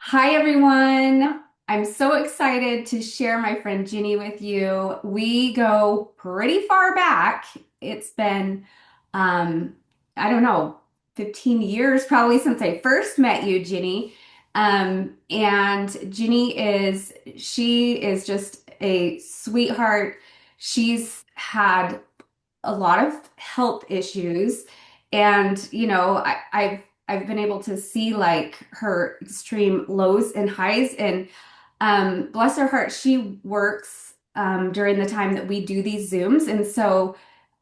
Hi, everyone. I'm so excited to share my friend Ginny with you. We go pretty far back. It's been, um, I don't know, 15 years probably since I first met you, Ginny. And Ginny she is just a sweetheart. She's had a lot of health issues, and I've been able to see like her extreme lows and highs. And bless her heart, she works during the time that we do these Zooms. And so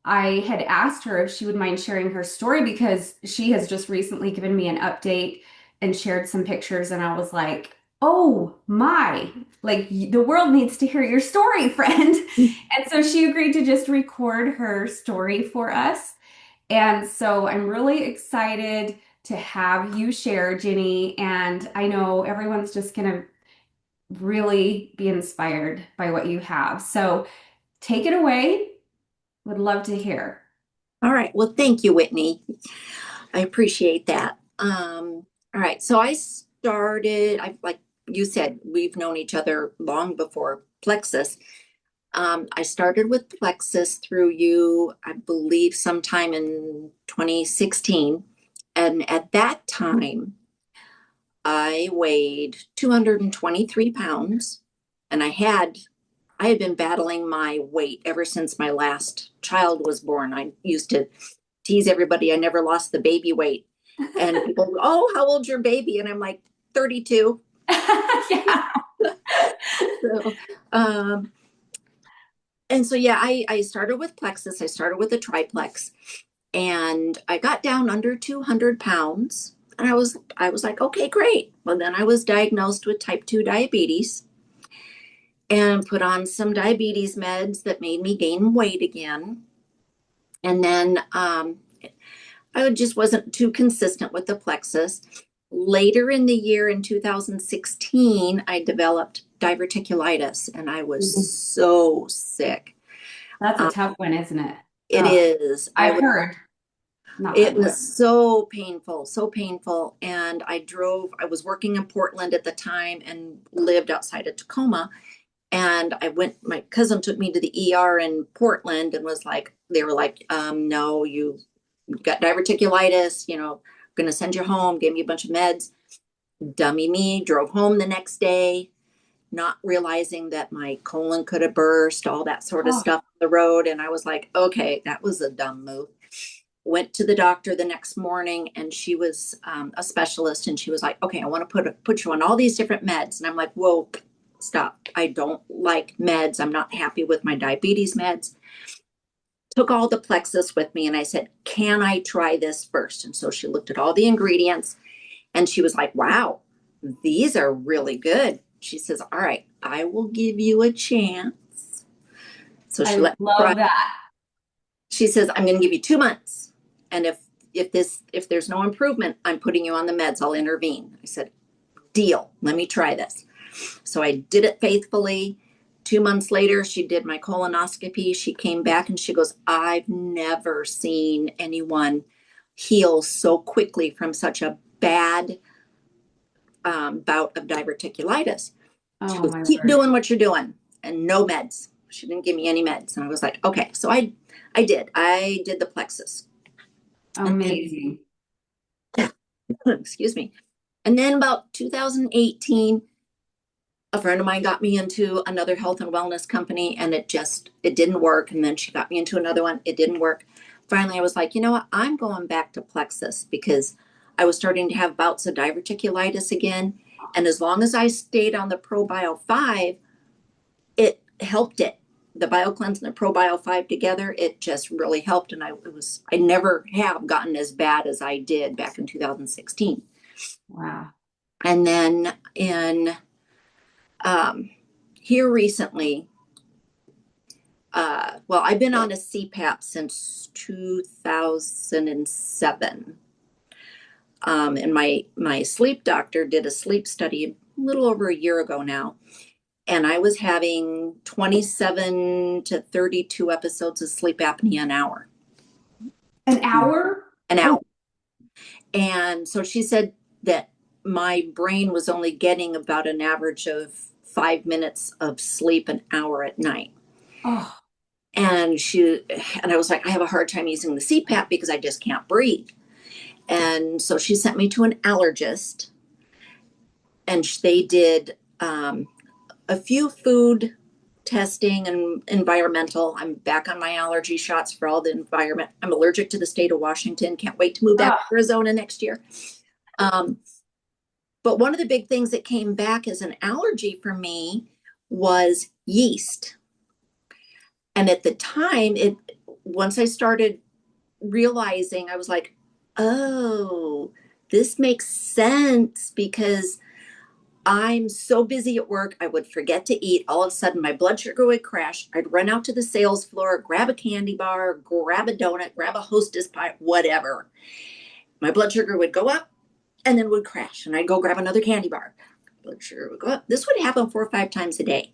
I had asked her if she would mind sharing her story because she has just recently given me an update and shared some pictures. And I was like, oh my, like the world needs to hear your story, friend. And so she agreed to just record her story for us. And so I'm really excited to have you share, Ginny. And I know everyone's just going to really be inspired by what you have. So take it away. Would love to hear. All right. Well, thank you, Whitney. I appreciate that. All right. So like you said, we've known each other long before Plexus. I started with Plexus through you, I believe, sometime in 2016. And at that time, I weighed 223 pounds, and I had been battling my weight ever since my last child was born. I used to tease everybody I never lost the baby weight. And people, oh, how old's your baby? And I'm like, 32. Yeah. So, um, and so, yeah, I started with Plexus. I started with a triplex, and I got down under 200 pounds. And I was like, okay, great. Well, then I was diagnosed with type 2 diabetes and put on some diabetes meds that made me gain weight again. And then I just wasn't too consistent with the plexus. Later in the year in 2016, I developed diverticulitis and I was so sick. That's a Um, tough one, isn't it? it Oh, is. I've heard. Not It fun. was so painful, so painful. And I was working in Portland at the time and lived outside of Tacoma. And my cousin took me to the ER in Portland and they were like, no, you got diverticulitis, going to send you home, gave me a bunch of meds. Dummy me, drove home the next day, not realizing that my colon could have burst, all that sort of Oh, stuff on the road. And I was like, okay, that was a dumb move. Went to the doctor the next morning, and she was a specialist, and she was like, okay, I want to put you on all these different meds. And I'm like, whoa, stop. I don't like meds. I'm not happy with my diabetes meds. Took all the plexus with me, and I said, can I try this first? And so she looked at all the ingredients, and she was like, wow, these are really good. She says, all right, I will give you a chance. So she I let me try. love that. She says, I'm going to give you 2 months. And if there's no improvement, I'm putting you on the meds. I'll intervene. I said, deal. Let me try this. So I did it faithfully. 2 months later, she did my colonoscopy. She came back and she goes, I've never seen anyone heal so quickly from such a bad bout of diverticulitis. She Oh goes, my keep word. doing what you're doing and no meds. She didn't give me any meds. And I was like, okay. So I did the plexus. And then, Amazing. excuse me. And then about 2018, a friend of mine got me into another health and wellness company, and it didn't work. And then she got me into another one. It didn't work. Finally, I was like, you know what? I'm going back to plexus because I was starting to have bouts of diverticulitis again. And as long as I stayed on the ProBio 5, it helped it. The BioCleanse and the ProBio 5 together, it just really helped. And I never have gotten as bad as I did back in 2016. Wow. And then in um, here recently, well, I've been on a CPAP since 2007. And my sleep doctor did a sleep study a little over a year ago now, and I was having 27 to 32 episodes of sleep apnea an hour. An hour? An Oh, hour. And so she said that my brain was only getting about an average of 5 minutes of sleep an hour at night. Oh, And I was like, I have a hard time using the CPAP because I just can't breathe. And so she sent me to an allergist, and they did a few food testing and environmental. I'm back on my allergy shots for all the environment. I'm allergic to the state of Washington. Can't wait to move back oh, to Arizona next year. Um, but one of the big things that came back as an allergy for me was yeast. And at the time, once I started realizing, I was like, oh, this makes sense because I'm so busy at work, I would forget to eat. All of a sudden, my blood sugar would crash. I'd run out to the sales floor, grab a candy bar, grab a donut, grab a Hostess pie, whatever. My blood sugar would go up and then would crash. And I'd go grab another candy bar. Blood sugar would go up. This would happen 4 or 5 times a day.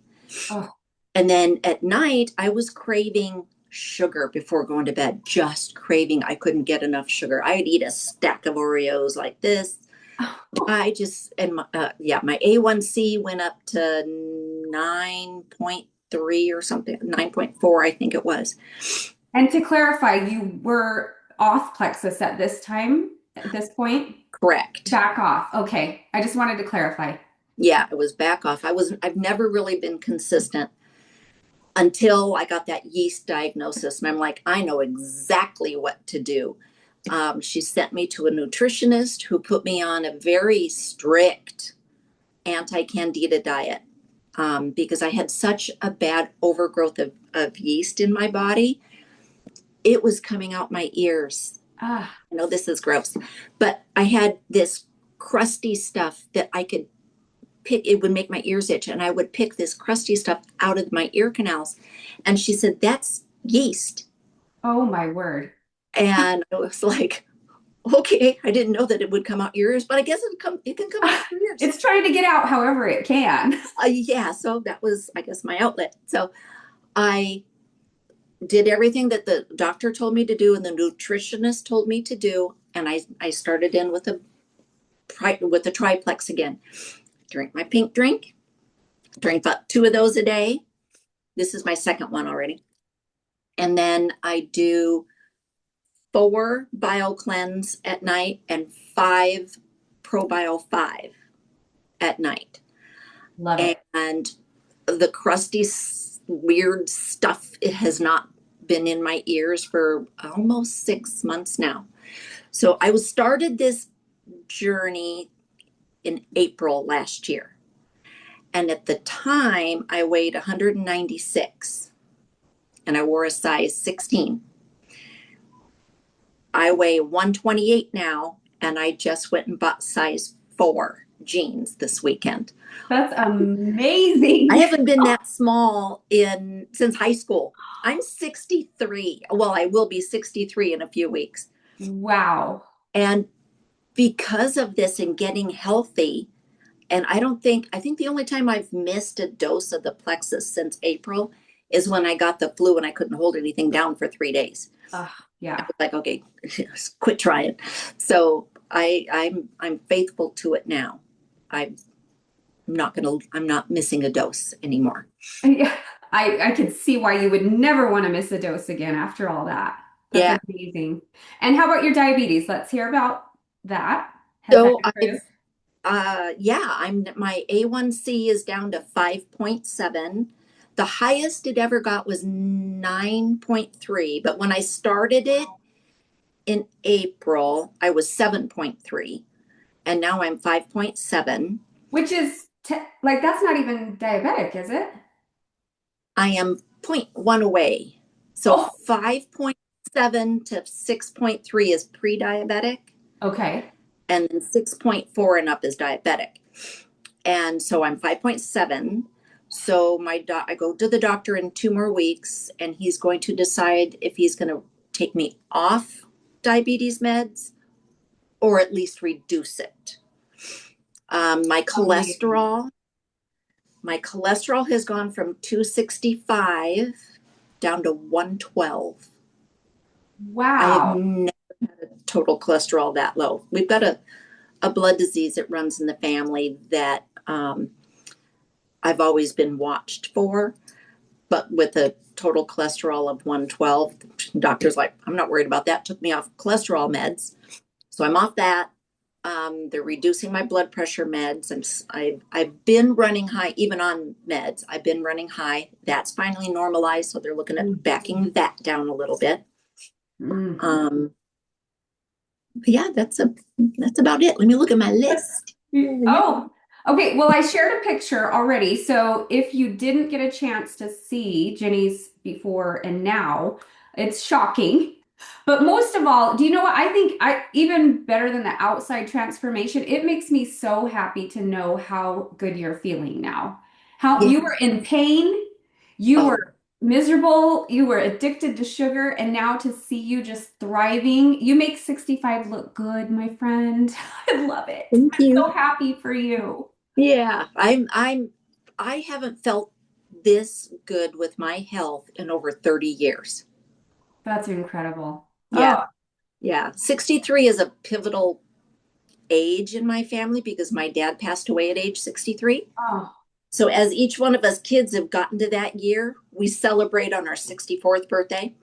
oh, And then at night, I was craving sugar before going to bed, just craving. I couldn't get enough sugar. I'd eat a stack of Oreos like this. oh. My A1C went up to 9.3 or something, 9.4, I think it was. And to clarify, you were off Plexus at this time, at this point? Correct. Back off. Okay. I just wanted to clarify. Yeah, it was back off. I've never really been consistent until I got that yeast diagnosis. And I'm like, I know exactly what to do. She sent me to a nutritionist who put me on a very strict anti-candida diet because I had such a bad overgrowth of yeast in my body. It was coming out my ears. Ah, I know this is gross, but I had this crusty stuff that I could pick. It would make my ears itch, and I would pick this crusty stuff out of my ear canals. And she said, that's yeast. oh my word. And I was like, okay, I didn't know that it would come out your ears, but I guess it can come out your ears. It's trying to get out however it can. Yeah, so that was, I guess, my outlet. So I did everything that the doctor told me to do and the nutritionist told me to do, and I started in with a triplex again. Drink my pink drink, drink about 2 of those a day. This is my second one already. And then I do 4 Bio Cleanse at night and 5 ProBio 5 at night. Love it. And the crusty, weird stuff, it has not been in my ears for almost 6 months now. So I was started this journey in April last year. And at the time, I weighed 196 and I wore a size 16. I weigh 128 now, and I just went and bought size 4 jeans this weekend. That's I amazing. haven't been that small since high school. I'm 63. Well, I will be 63 in a few weeks. Wow. And because of this and getting healthy, and I think the only time I've missed a dose of the Plexus since April is when I got the flu and I couldn't hold anything down for 3 days. I Yeah. was like, okay, quit trying. So I'm faithful to it now. I'm I'm not missing a dose anymore. Yeah. I can see why you would never want to miss a dose again after all that. That's Yeah. amazing. And how about your diabetes? Let's hear about that. Has that So improved? my A1C is down to 5.7. The highest it ever got was 9.3, but when I started it in April, I was 7.3, and now I'm 5.7. Which is like that's not even diabetic, is it? I am zero point 0.1 away. So Oh, 5.7 to 6.3 is pre-diabetic, okay. and then 6.4 and up is diabetic. And so I'm 5.7. So I go to the doctor in 2 more weeks, and he's going to decide if he's going to take me off diabetes meds or at least reduce it. My Amazing. cholesterol, my cholesterol has gone from 265 down to 112. I have Wow. never had a total cholesterol that low. We've got a blood disease that runs in the family that I've always been watched for, but with a total cholesterol of 112. The doctor's like, I'm not worried about that. Took me off cholesterol meds. So I'm off that. They're reducing my blood pressure meds. I've been running high, even on meds. I've been running high. That's finally normalized. So they're looking at backing that down a little bit. Mm. Um, but yeah, that's about it. Let me look at my list. Oh, okay. Well, I shared a picture already. So if you didn't get a chance to see Jenny's before and now, it's shocking. But most of all, do you know what? I think I even better than the outside transformation, it makes me so happy to know how good you're feeling now. How Yeah. you were in pain, you were Oh, miserable, you were addicted to sugar, and now to see you just thriving, you make 65 look good, my friend. I love it. thank I'm you. so happy for you. Yeah, I haven't felt this good with my health in over 30 years. That's incredible. Yeah, Oh, yeah. 63 is a pivotal age in my family because my dad passed away at age 63. oh, So as each one of us kids have gotten to that year, we celebrate on our 64th birthday.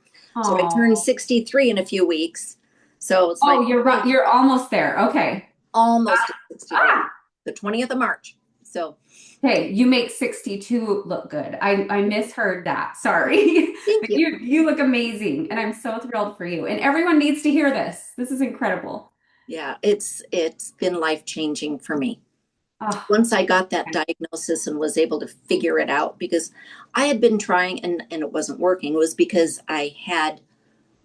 So I turned oh. 63 in a few weeks. So it's Oh, my you're right. You're almost there. Okay. almost at 63, Ah, the 20th of March. So okay, you make 62 look good. I misheard that. Sorry. thank But you. you look amazing, and I'm so thrilled for you. And everyone needs to hear this. This is incredible. Yeah, it's been life changing for me. Oh, Once I got that diagnosis and was able to figure it out, because I had been trying and it wasn't working, it was because I had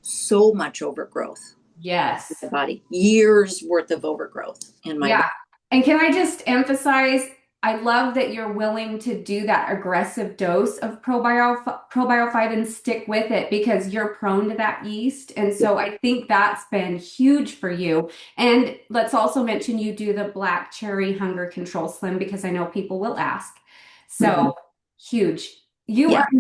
so much overgrowth in yes. my body, years worth of overgrowth in my body. Yeah. And can I just emphasize, I love that you're willing to do that aggressive dose of probiotic and stick with it because you're prone to that yeast. And Yeah. so I think that's been huge for you. And let's also mention you do the Black Cherry Hunger Control Slim because I know people will ask. Mhm. So huge. You Yeah. are amazing.